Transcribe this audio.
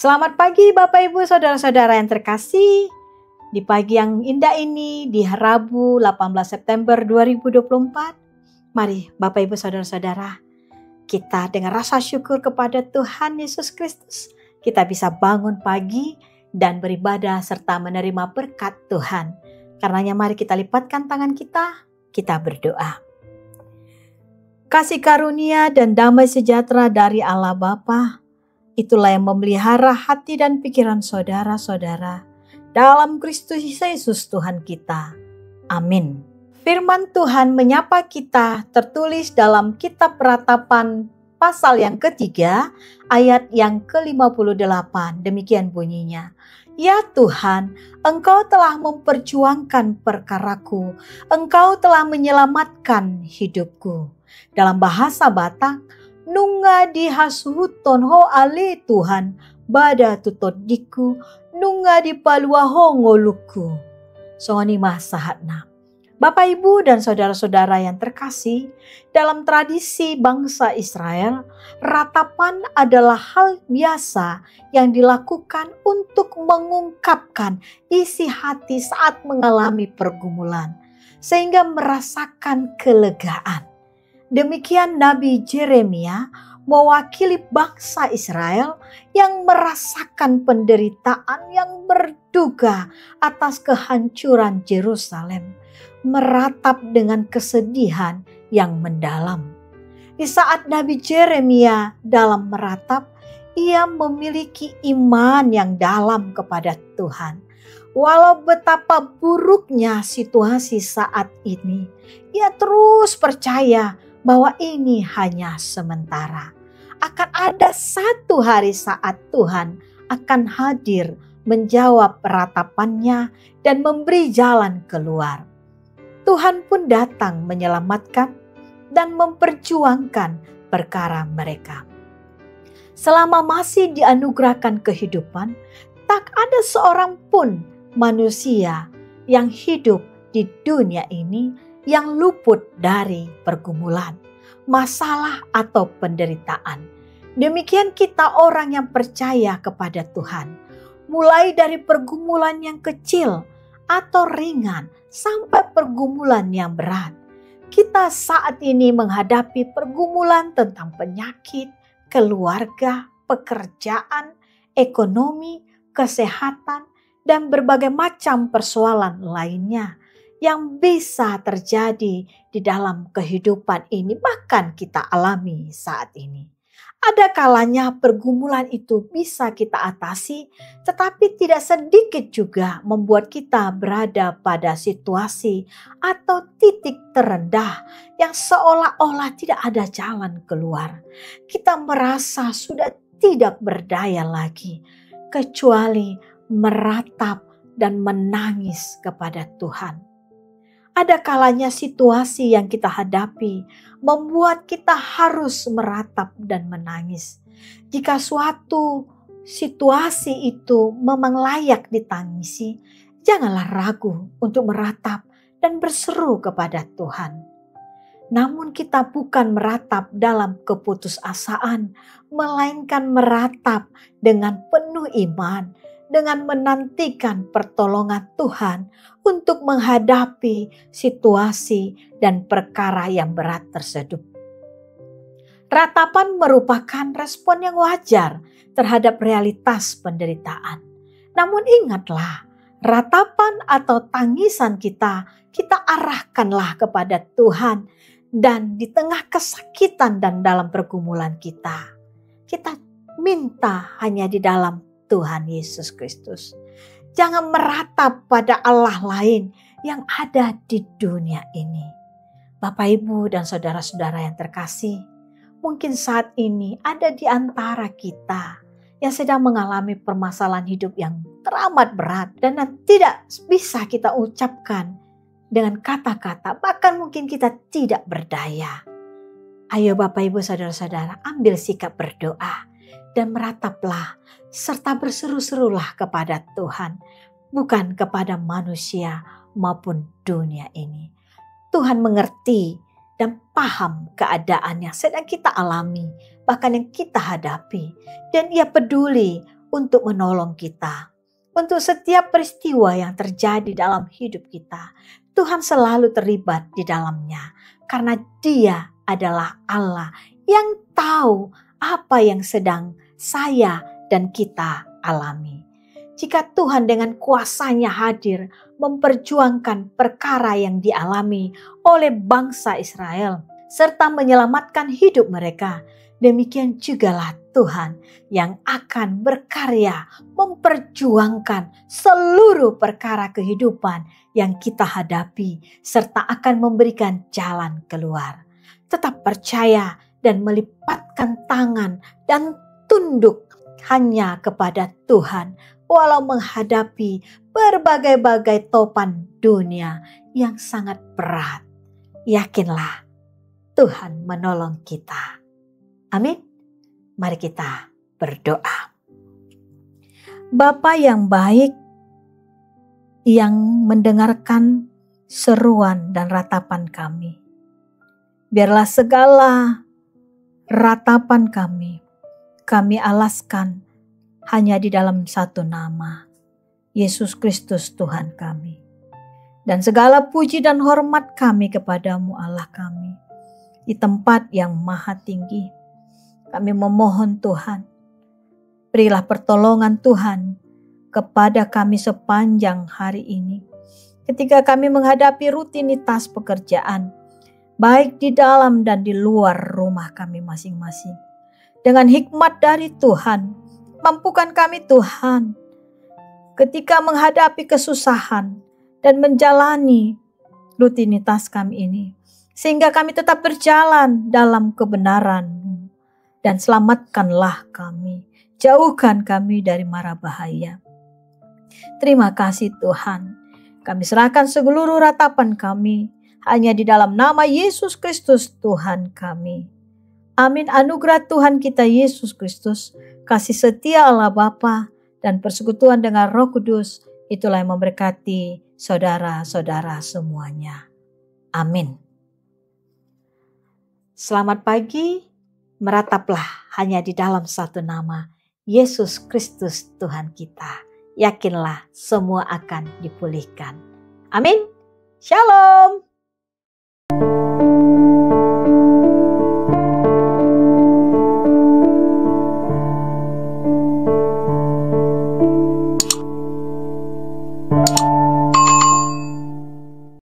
Selamat pagi Bapak Ibu Saudara-saudara yang terkasih. Di pagi yang indah ini di Rabu 18 September 2024. Mari Bapak Ibu Saudara-saudara, kita dengan rasa syukur kepada Tuhan Yesus Kristus, kita bisa bangun pagi dan beribadah serta menerima berkat Tuhan. Karenanya mari kita lipatkan tangan kita berdoa. Kasih karunia dan damai sejahtera dari Allah Bapa, itulah yang memelihara hati dan pikiran saudara-saudara dalam Kristus Yesus Tuhan kita. Amin. Firman Tuhan menyapa kita tertulis dalam kitab Ratapan pasal yang ketiga ayat yang ke-58. Demikian bunyinya. Ya Tuhan, Engkau telah memperjuangkan perkaraku, Engkau telah menyelamatkan hidupku. Dalam bahasa Batak, nunga di hasuhuton ho ale Tuhan, bada tutut diku, nunga di palua ho ngoluku. Songoni masahatna. Bapak Ibu dan saudara-saudara yang terkasih, dalam tradisi bangsa Israel, ratapan adalah hal biasa yang dilakukan untuk mengungkapkan isi hati saat mengalami pergumulan, sehingga merasakan kelegaan. Demikian Nabi Yeremia mewakili bangsa Israel yang merasakan penderitaan yang berduka atas kehancuran Yerusalem, meratap dengan kesedihan yang mendalam. Di saat Nabi Yeremia dalam meratap, ia memiliki iman yang dalam kepada Tuhan. Walau betapa buruknya situasi saat ini, ia terus percaya bahwa ini hanya sementara. Akan ada satu hari saat Tuhan akan hadir menjawab ratapannya dan memberi jalan keluar. Tuhan pun datang menyelamatkan dan memperjuangkan perkara mereka. Selama masih dianugerahkan kehidupan, tak ada seorang pun manusia yang hidup di dunia ini yang luput dari pergumulan, masalah atau penderitaan. Demikian kita orang yang percaya kepada Tuhan. Mulai dari pergumulan yang kecil atau ringan sampai pergumulan yang berat. Kita saat ini menghadapi pergumulan tentang penyakit, keluarga, pekerjaan, ekonomi, kesehatan, dan berbagai macam persoalan lainnya yang bisa terjadi di dalam kehidupan ini, bahkan kita alami saat ini. Ada kalanya pergumulan itu bisa kita atasi, tetapi tidak sedikit juga membuat kita berada pada situasi atau titik terendah yang seolah-olah tidak ada jalan keluar. Kita merasa sudah tidak berdaya lagi, kecuali meratap dan menangis kepada Tuhan. Ada kalanya situasi yang kita hadapi membuat kita harus meratap dan menangis. Jika suatu situasi itu memang layak ditangisi, janganlah ragu untuk meratap dan berseru kepada Tuhan. Namun kita bukan meratap dalam keputusasaan, melainkan meratap dengan penuh iman, dengan menantikan pertolongan Tuhan untuk menghadapi situasi dan perkara yang berat tersebut. Ratapan merupakan respon yang wajar terhadap realitas penderitaan. Namun ingatlah, ratapan atau tangisan kita arahkanlah kepada Tuhan, dan di tengah kesakitan dan dalam pergumulan kita minta hanya di dalam Tuhan Yesus Kristus. Jangan meratap pada Allah lain yang ada di dunia ini. Bapak, Ibu, dan saudara-saudara yang terkasih, mungkin saat ini ada di antara kita yang sedang mengalami permasalahan hidup yang teramat berat dan tidak bisa kita ucapkan dengan kata-kata, bahkan mungkin kita tidak berdaya. Ayo Bapak, Ibu, saudara-saudara, ambil sikap berdoa dan merataplah serta berseru-serulah kepada Tuhan, bukan kepada manusia maupun dunia ini. Tuhan mengerti dan paham keadaan yang sedang kita alami, bahkan yang kita hadapi. Dan Ia peduli untuk menolong kita. Untuk setiap peristiwa yang terjadi dalam hidup kita, Tuhan selalu terlibat di dalamnya. Karena Dia adalah Allah yang tahu apa yang sedang saya dan kita alami. Jika Tuhan dengan kuasa-Nya hadir memperjuangkan perkara yang dialami oleh bangsa Israel, serta menyelamatkan hidup mereka, demikian jugalah Tuhan yang akan berkarya memperjuangkan seluruh perkara kehidupan yang kita hadapi, serta akan memberikan jalan keluar. Tetap percaya dan melipatkan tangan dan tunduk hanya kepada Tuhan, walau menghadapi berbagai-bagai topan dunia yang sangat berat. Yakinlah Tuhan menolong kita. Amin. Mari kita berdoa. Bapa yang baik, yang mendengarkan seruan dan ratapan kami, biarlah segala ratapan kami alaskan hanya di dalam satu nama, Yesus Kristus Tuhan kami. Dan segala puji dan hormat kami kepadamu Allah kami, di tempat yang maha tinggi. Kami memohon Tuhan, berilah pertolongan Tuhan kepada kami sepanjang hari ini. Ketika kami menghadapi rutinitas pekerjaan, baik di dalam dan di luar rumah kami masing-masing. Dengan hikmat dari Tuhan, mampukan kami Tuhan, ketika menghadapi kesusahan dan menjalani rutinitas kami ini, sehingga kami tetap berjalan dalam kebenaran. Dan selamatkanlah kami, jauhkan kami dari mara bahaya. Terima kasih Tuhan, kami serahkan seluruh ratapan kami hanya di dalam nama Yesus Kristus Tuhan kami. Amin. Anugerah Tuhan kita Yesus Kristus, kasih setia Allah Bapa, dan persekutuan dengan Roh Kudus, itulah yang memberkati saudara-saudara semuanya. Amin. Selamat pagi. Merataplah hanya di dalam satu nama, Yesus Kristus Tuhan kita. Yakinlah semua akan dipulihkan. Amin. Shalom.